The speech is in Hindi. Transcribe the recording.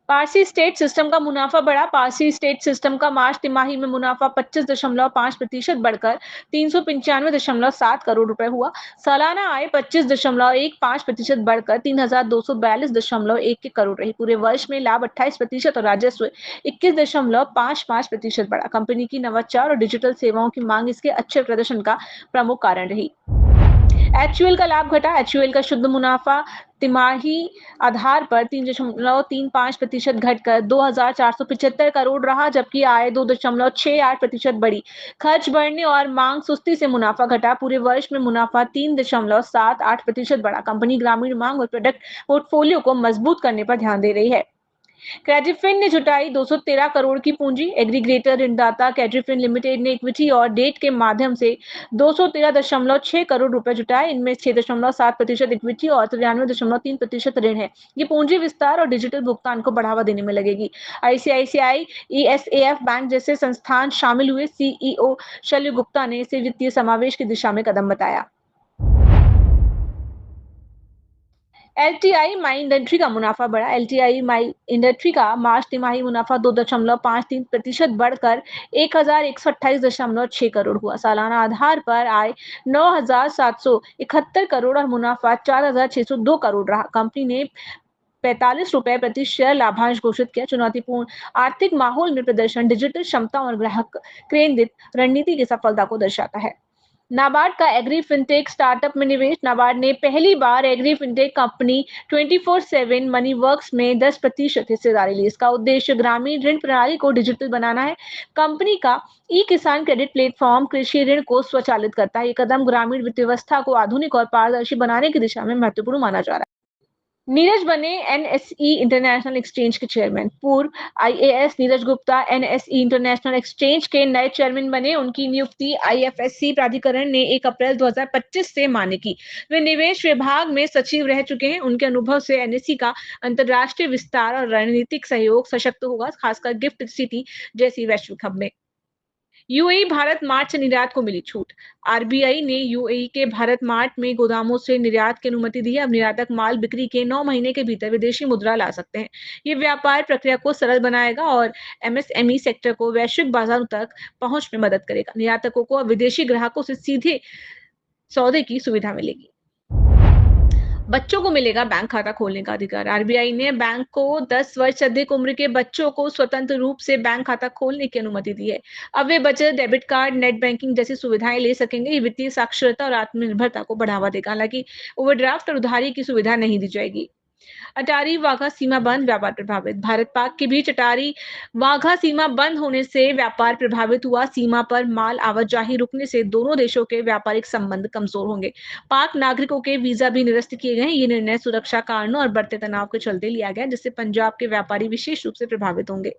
पारसी स्टेट सिस्टम का मुनाफा बढ़ा। पारसी स्टेट सिस्टम का मार्च तिमाही में मुनाफा 25.5% बढ़कर 395.7 करोड़ रुपए हुआ। सालाना आय 25.15% बढ़कर 3,242.1 करोड़ रही। पूरे वर्ष में लाभ 28% और राजस्व 21.55% बढ़ा। कंपनी की नवाचार और डिजिटल सेवाओं की मांग इसके अच्छे प्रदर्शन का प्रमुख कारण रही। एचयूएल का लाभ घटा। एचयूएल का शुद्ध मुनाफा तिमाही आधार पर 3.35% घटकर 2,475 करोड़ रहा, जबकि आय 2.68% बढ़ी। खर्च बढ़ने और मांग सुस्ती से मुनाफा घटा। पूरे वर्ष में मुनाफा 3.78% बढ़ा। कंपनी ग्रामीण मांग और प्रोडक्ट पोर्टफोलियो को मजबूत करने पर ध्यान दे रही है। क्रेडिफिन ने जुटाई 213 करोड़ की पूंजी। एग्रीगेटर ऋणदाता क्रेडिफिन लिमिटेड ने इक्विटी और डेट के माध्यम से 213.6 करोड़ रुपए जुटाए। इनमें 6.7% इक्विटी और 93.3% ऋण है। ये पूंजी विस्तार और डिजिटल भुगतान को बढ़ावा देने में लगेगी। आईसीआईसीआई, ईएसएफ बैंक जैसे संस्थान शामिल हुए। सीईओ शल्य गुप्ता ने इसे वित्तीय समावेश की दिशा में कदम बताया। एलटीआई माई इंडस्ट्री का मुनाफा बढ़ा। एलटीआई माई इंडस्ट्री का मार्च तिमाही मुनाफा 2.53% बढ़कर 1,128.6 करोड़ हुआ। सालाना आधार पर आय 9,771 करोड़ और मुनाफा 4,602 करोड़ रहा। कंपनी ने 45 रुपए प्रति शेयर लाभांश घोषित किया। चुनौतीपूर्ण आर्थिक माहौल में प्रदर्शन डिजिटल क्षमता और ग्राहक केंद्रित रणनीति की सफलता को दर्शाता है। नाबार्ड का एग्री फिनटेक स्टार्टअप में निवेश। नाबार्ड ने पहली बार agri fintech company 24/7 money works में 10% हिस्सेदारी ली। इसका उद्देश्य ग्रामीण ऋण प्रणाली को डिजिटल बनाना है। कंपनी का ई किसान क्रेडिट प्लेटफॉर्म कृषि ऋण को स्वचालित करता है। ये कदम ग्रामीण वित्त व्यवस्था को आधुनिक और पारदर्शी बनाने की दिशा में महत्वपूर्ण माना जा रहा है। नीरज बने एनएसई इंटरनेशनल एक्सचेंज के चेयरमैन। पूर्व IAS Neeraj Gupta NSE international exchange के नए चेयरमैन बने। उनकी नियुक्ति आईएफएससी प्राधिकरण ने 1 अप्रैल 2025 से मान्य की। वे निवेश विभाग में सचिव रह चुके हैं। उनके अनुभव से एनएसई का अंतर्राष्ट्रीय विस्तार और रणनीतिक सहयोग सशक्त होगा, खासकर गिफ्ट सिटी जैसी वैश्विक हब में। यूएई भारत मार्ट से निर्यात को मिली छूट। आरबीआई ने यूएई के भारत मार्ट में गोदामों से निर्यात की अनुमति दी है। अब निर्यातक माल बिक्री के 9 महीने के भीतर विदेशी मुद्रा ला सकते हैं। ये व्यापार प्रक्रिया को सरल बनाएगा और एमएसएमई सेक्टर को वैश्विक बाजारों तक पहुंच में मदद करेगा। निर्यातकों को अब विदेशी ग्राहकों से सीधे सौदे की सुविधा मिलेगी। बच्चों को मिलेगा बैंक खाता खोलने का अधिकार। आरबीआई ने बैंक को 10 वर्ष से अधिक उम्र के बच्चों को स्वतंत्र रूप से बैंक खाता खोलने की अनुमति दी है। अब वे बचत, डेबिट कार्ड, नेट बैंकिंग जैसी सुविधाएं ले सकेंगे। ये वित्तीय साक्षरता और आत्मनिर्भरता को बढ़ावा देगा। हालांकि ओवरड्राफ्ट और उधारी की सुविधा नहीं दी जाएगी। अटारी वाघा सीमा बंद, व्यापार प्रभावित। भारत पाक के बीच अटारी वाघा सीमा बंद होने से व्यापार प्रभावित हुआ। सीमा पर माल आवाजाही रुकने से दोनों देशों के व्यापारिक संबंध कमजोर होंगे। पाक नागरिकों के वीजा भी निरस्त किए गए। ये निर्णय सुरक्षा कारणों और बढ़ते तनाव के चलते लिया गया, जिससे पंजाब के व्यापारी विशेष रूप से प्रभावित होंगे।